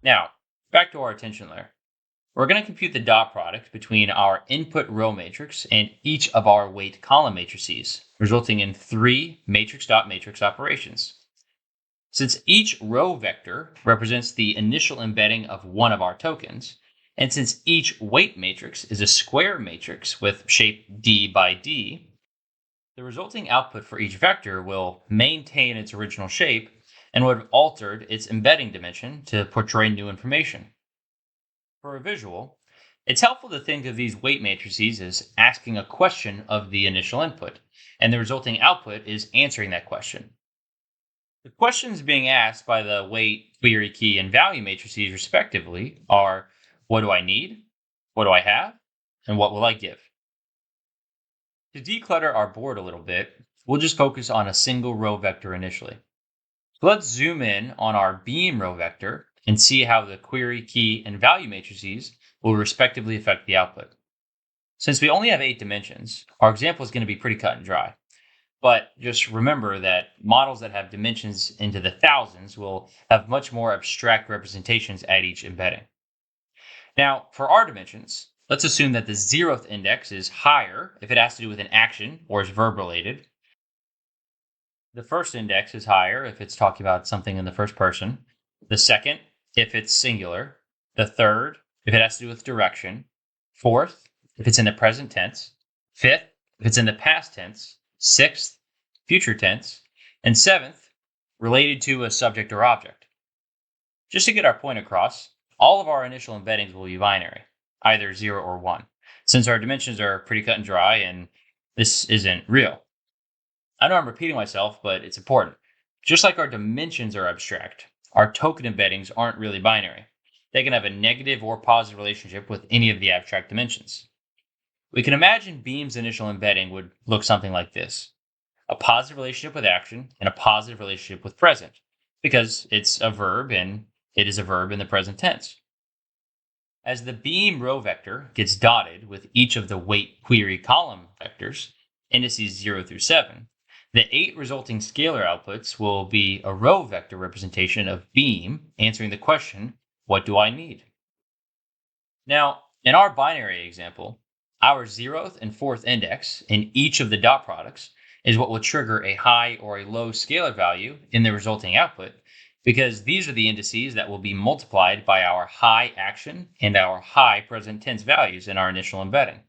Now, back to our attention layer. We're going to compute the dot product between our input row matrix and each of our weight column matrices, resulting in three matrix dot matrix operations. Since each row vector represents the initial embedding of one of our tokens, and since each weight matrix is a square matrix with shape d by d, the resulting output for each vector will maintain its original shape and would have altered its embedding dimension to portray new information. For a visual, it's helpful to think of these weight matrices as asking a question of the initial input, and the resulting output is answering that question. The questions being asked by the weight, query key, and value matrices, respectively, are what do I need, what do I have, and what will I give? To declutter our board a little bit, we'll just focus on a single row vector initially. So let's zoom in on our beam row vector and see how the query, key, and value matrices will respectively affect the output. Since we only have 8 dimensions, our example is going to be pretty cut and dry. But just remember that models that have dimensions into the thousands will have much more abstract representations at each embedding. Now, for our dimensions, let's assume that the 0th index is higher if it has to do with an action or is verb related. The first index is higher if it's talking about something in the first person. The second, if it's singular. The third, if it has to do with direction. Fourth, if it's in the present tense. Fifth, if it's in the past tense. Sixth, future tense. And seventh, related to a subject or object. Just to get our point across, all of our initial embeddings will be binary, either 0 or 1, since our dimensions are pretty cut and dry and this isn't real. I know I'm repeating myself, but it's important. Just like our dimensions are abstract, our token embeddings aren't really binary. They can have a negative or positive relationship with any of the abstract dimensions. We can imagine Beam's initial embedding would look something like this: a positive relationship with action and a positive relationship with present, because it's a verb and it is a verb in the present tense. As the Beam row vector gets dotted with each of the weight query column vectors, indices 0 through 7, the 8 resulting scalar outputs will be a row vector representation of Beam answering the question, what do I need? Now, in our binary example, our 0th and 4th index in each of the dot products is what will trigger a high or a low scalar value in the resulting output, because these are the indices that will be multiplied by our high action and our high present tense values in our initial embedding.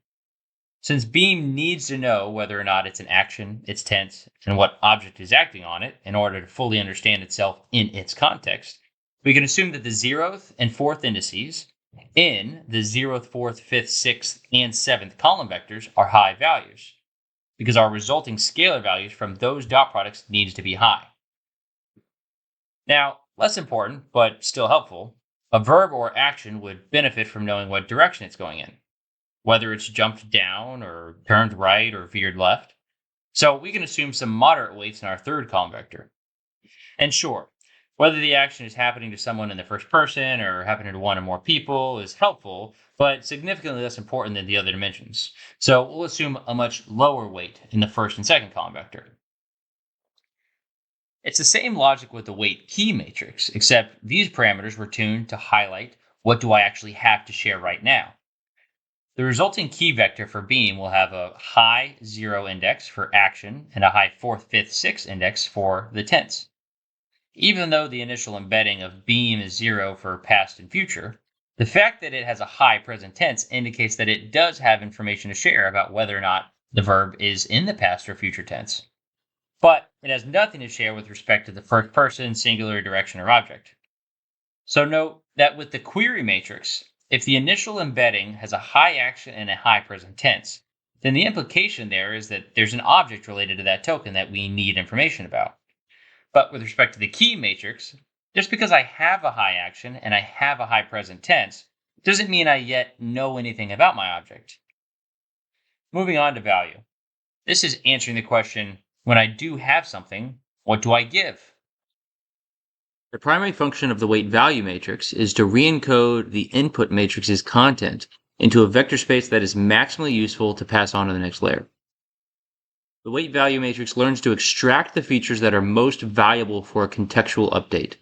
Since Beam needs to know whether or not it's an action, its tense, and what object is acting on it in order to fully understand itself in its context, we can assume that the 0th and 4th indices in the 0th, 4th, 5th, 6th, and 7th column vectors are high values, because our resulting scalar values from those dot products needs to be high. Now, less important, but still helpful, a verb or action would benefit from knowing what direction it's going in, whether it's jumped down or turned right or veered left. So we can assume some moderate weights in our third column vector. And sure, whether the action is happening to someone in the first person or happening to one or more people is helpful, but significantly less important than the other dimensions. So we'll assume a much lower weight in the first and second column vector. It's the same logic with the weight key matrix, except these parameters were tuned to highlight what do I actually have to share right now. The resulting key vector for Beam will have a high 0 index for action and a high 4th, 5th, 6th index for the tense. Even though the initial embedding of Beam is 0 for past and future, the fact that it has a high present tense indicates that it does have information to share about whether or not the verb is in the past or future tense. But it has nothing to share with respect to the first person, singular, direction, or object. So note that with the query matrix, if the initial embedding has a high action and a high present tense, then the implication there is that there's an object related to that token that we need information about. But with respect to the key matrix, just because I have a high action and I have a high present tense, doesn't mean I yet know anything about my object. Moving on to value. This is answering the question, when I do have something, what do I give? The primary function of the weight value matrix is to re-encode the input matrix's content into a vector space that is maximally useful to pass on to the next layer. The weight value matrix learns to extract the features that are most valuable for a contextual update.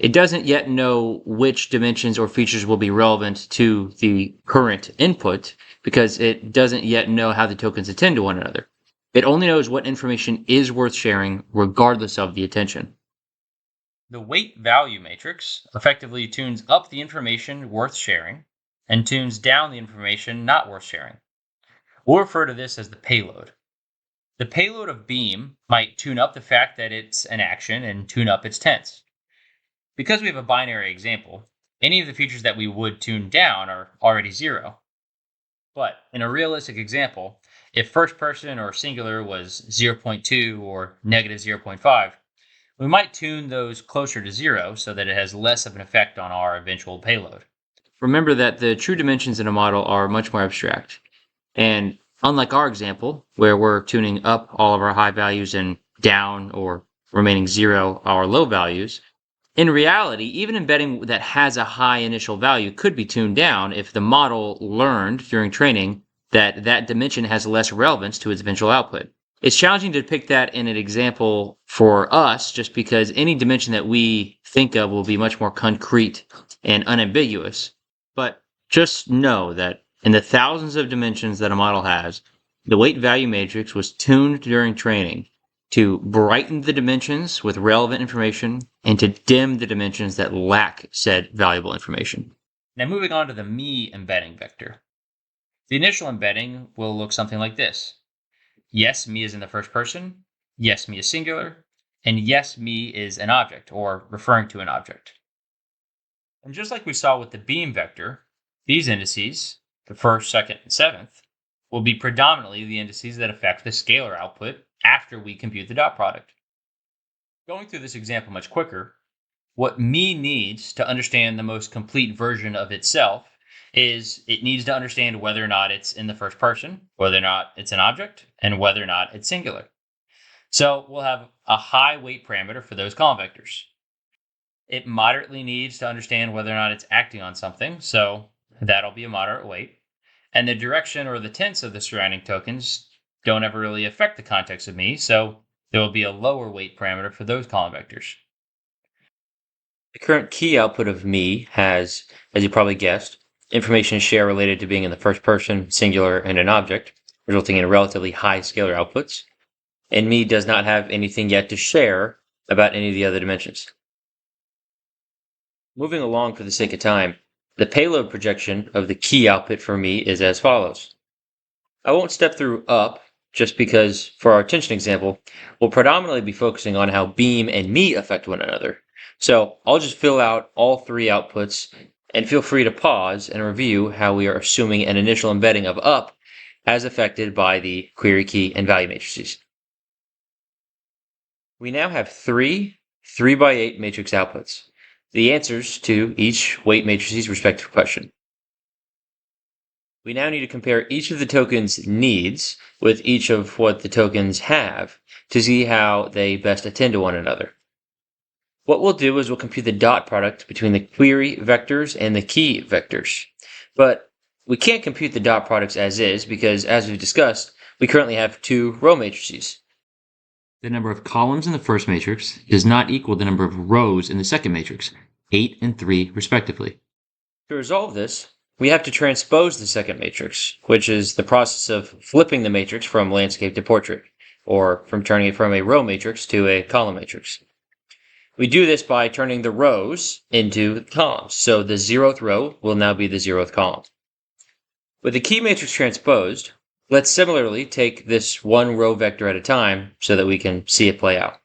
It doesn't yet know which dimensions or features will be relevant to the current input because it doesn't yet know how the tokens attend to one another. It only knows what information is worth sharing regardless of the attention. The weight value matrix effectively tunes up the information worth sharing and tunes down the information not worth sharing. We'll refer to this as the payload. The payload of beam might tune up the fact that it's an action and tune up its tense. Because we have a binary example, any of the features that we would tune down are already zero. But in a realistic example, if first person or singular was 0.2 or negative 0.5, we might tune those closer to zero so that it has less of an effect on our eventual payload. Remember that the true dimensions in a model are much more abstract. And unlike our example, where we're tuning up all of our high values and down or remaining zero our low values, in reality, even embedding that has a high initial value could be tuned down if the model learned during training that that dimension has less relevance to its eventual output. It's challenging to depict that in an example for us just because any dimension that we think of will be much more concrete and unambiguous. But just know that in the thousands of dimensions that a model has, the weight value matrix was tuned during training to brighten the dimensions with relevant information and to dim the dimensions that lack said valuable information. Now moving on to the me embedding vector. The initial embedding will look something like this. Yes, me is in the first person. Yes, me is singular. And yes, me is an object or referring to an object. And just like we saw with the beam vector, these indices, the first, second, and seventh, will be predominantly the indices that affect the scalar output after we compute the dot product. Going through this example much quicker, what me needs to understand the most complete version of itself is it needs to understand whether or not it's in the first person, whether or not it's an object, and whether or not it's singular. So we'll have a high weight parameter for those column vectors. It moderately needs to understand whether or not it's acting on something, so that'll be a moderate weight. And the direction or the tense of the surrounding tokens don't ever really affect the context of me, so there will be a lower weight parameter for those column vectors. The current key output of me has, as you probably guessed, information share related to being in the first person, singular, and an object, resulting in relatively high scalar outputs. And me does not have anything yet to share about any of the other dimensions. Moving along for the sake of time, the payload projection of the key output for me is as follows. I won't step through up, just because for our attention example, we'll predominantly be focusing on how beam and me affect one another. So I'll just fill out all three outputs and feel free to pause and review how we are assuming an initial embedding of up as affected by the query key and value matrices. We now have three 3x8 matrix outputs, the answers to each weight matrice's respective question. We now need to compare each of the tokens' needs with each of what the tokens have to see how they best attend to one another. What we'll do is we'll compute the dot product between the query vectors and the key vectors. But we can't compute the dot products as is because, as we've discussed, we currently have two row matrices. The number of columns in the first matrix does not equal the number of rows in the second matrix, 8 and 3 respectively. To resolve this, we have to transpose the second matrix, which is the process of flipping the matrix from landscape to portrait, or from turning it from a row matrix to a column matrix. We do this by turning the rows into columns, so the 0th row will now be the 0th column. With the key matrix transposed, let's similarly take this one row vector at a time so that we can see it play out.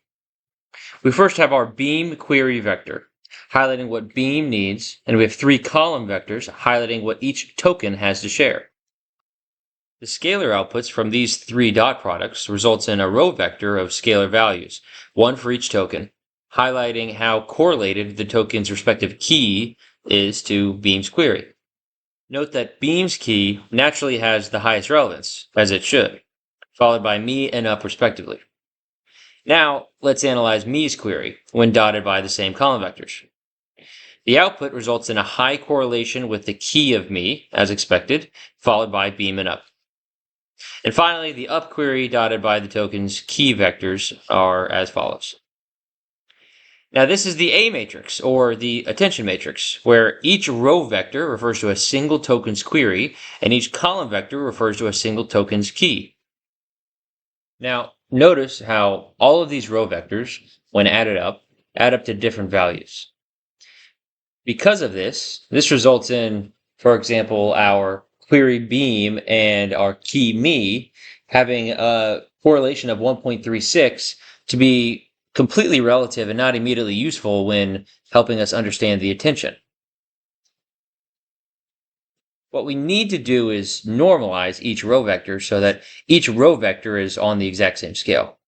We first have our beam query vector, highlighting what beam needs, and we have three column vectors highlighting what each token has to share. The scalar outputs from these three dot products results in a row vector of scalar values, one for each token, highlighting how correlated the token's respective key is to beam's query. Note that beam's key naturally has the highest relevance, as it should, followed by me and up respectively. Now, let's analyze me's query when dotted by the same column vectors. The output results in a high correlation with the key of me, as expected, followed by beam and up. And finally, the up query dotted by the token's key vectors are as follows. Now this is the A matrix, or the attention matrix, where each row vector refers to a single token's query, and each column vector refers to a single token's key. Now, notice how all of these row vectors, when add up to different values. Because of this results in, for example, our query beam and our key me having a correlation of 1.36 to be completely relative and not immediately useful when helping us understand the attention. What we need to do is normalize each row vector so that each row vector is on the exact same scale.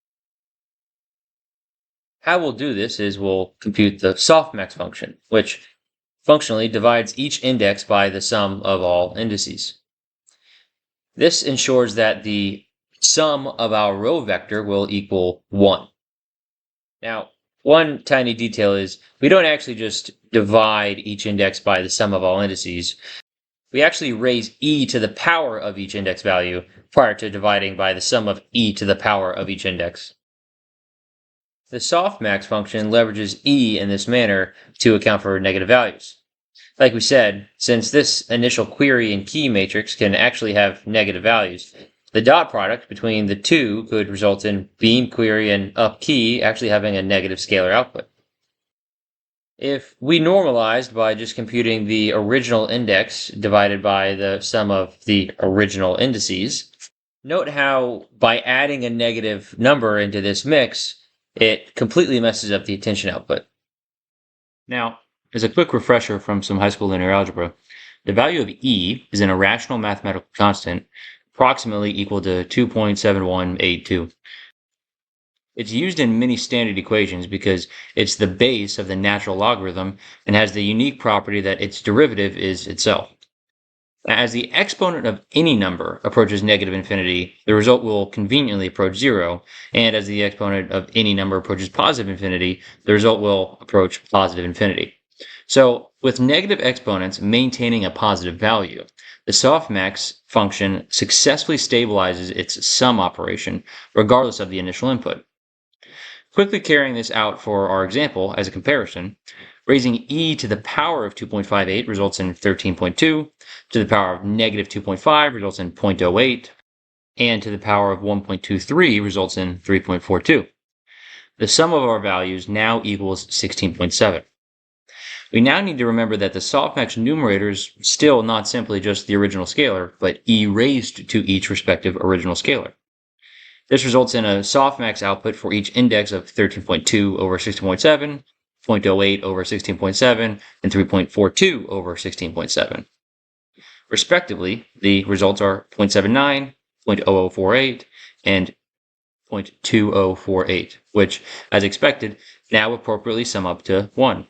How we'll do this is we'll compute the softmax function, which functionally divides each index by the sum of all indices. This ensures that the sum of our row vector will equal 1. Now, one tiny detail is we don't actually just divide each index by the sum of all indices. We actually raise e to the power of each index value prior to dividing by the sum of e to the power of each index. The softmax function leverages e in this manner to account for negative values. Like we said, since this initial query and key matrix can actually have negative values, the dot product between the two could result in beam query and up key actually having a negative scalar output. If we normalized by just computing the original index divided by the sum of the original indices, note how by adding a negative number into this mix, it completely messes up the attention output. Now, as a quick refresher from some high school linear algebra, the value of E is an irrational mathematical constant approximately equal to 2.7182. It's used in many standard equations because it's the base of the natural logarithm and has the unique property that its derivative is itself. As the exponent of any number approaches negative infinity, the result will conveniently approach 0, and as the exponent of any number approaches positive infinity, the result will approach positive infinity. So, with negative exponents maintaining a positive value, the softmax function successfully stabilizes its sum operation regardless of the initial input. Quickly carrying this out for our example as a comparison, raising e to the power of 2.58 results in 13.2, to the power of negative 2.5 results in 0.08, and to the power of 1.23 results in 3.42. The sum of our values now equals 16.7. We now need to remember that the softmax numerator is still not simply just the original scalar, but e raised to each respective original scalar. This results in a softmax output for each index of 13.2 over 16.7, 0.08 over 16.7, and 3.42 over 16.7. Respectively, the results are 0.79, 0.0048, and 0.2048, which, as expected, now appropriately sum up to 1.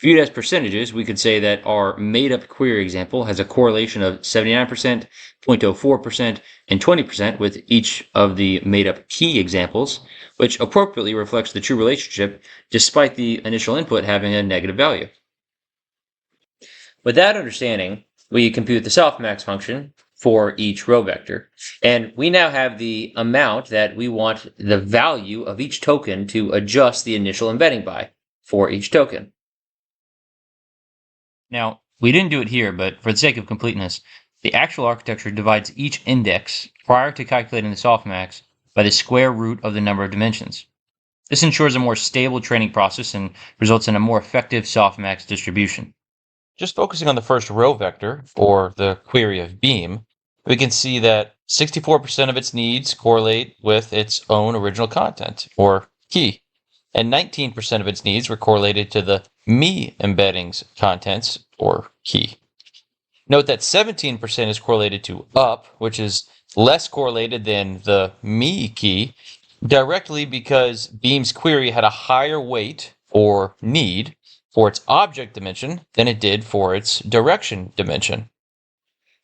Viewed as percentages, we could say that our made-up query example has a correlation of 79%, 0.04%, and 20% with each of the made-up key examples, which appropriately reflects the true relationship despite the initial input having a negative value. With that understanding, we compute the softmax function for each row vector, and we now have the amount that we want the value of each token to adjust the initial embedding by for each token. Now, we didn't do it here, but for the sake of completeness, the actual architecture divides each index prior to calculating the softmax by the square root of the number of dimensions. This ensures a more stable training process and results in a more effective softmax distribution. Just focusing on the first row vector, or the query of beam, we can see that 64% of its needs correlate with its own original content, or key, and 19% of its needs were correlated to the me embedding's contents, or key. Note that 17% is correlated to up, which is less correlated than the me key, directly because Beam's query had a higher weight, or need, for its object dimension than it did for its direction dimension.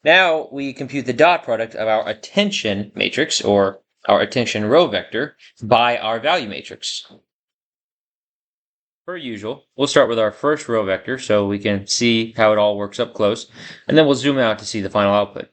Now we compute the dot product of our attention matrix, or our attention row vector, by our value matrix. Per usual, we'll start with our first row vector so we can see how it all works up close, and then we'll zoom out to see the final output.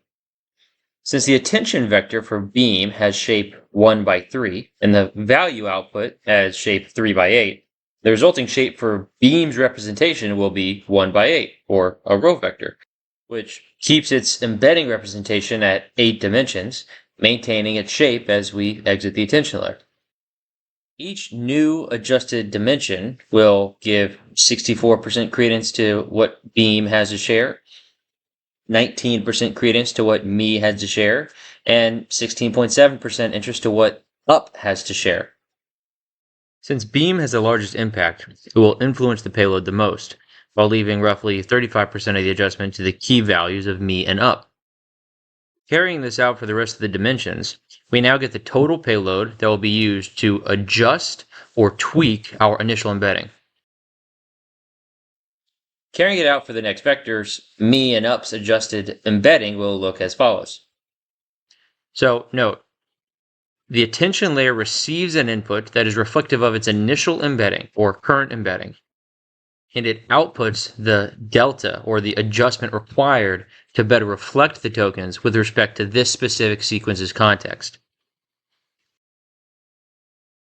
Since the attention vector for beam has shape 1 by 3, and the value output has shape 3 by 8, The resulting shape for beam's representation will be 1 by 8, or a row vector, which keeps its embedding representation at 8 dimensions, maintaining its shape as we exit the attention layer. Each new adjusted dimension will give 64% credence to what beam has to share, 19% credence to what me has to share, and 16.7% interest to what up has to share. Since beam has the largest impact, it will influence the payload the most, while leaving roughly 35% of the adjustment to the key values of me and up. Carrying this out for the rest of the dimensions, we now get the total payload that will be used to adjust or tweak our initial embedding. Carrying it out for the next vectors, me and up's adjusted embedding will look as follows. So note, the attention layer receives an input that is reflective of its initial embedding or current embedding, and it outputs the delta or the adjustment required to better reflect the tokens with respect to this specific sequence's context.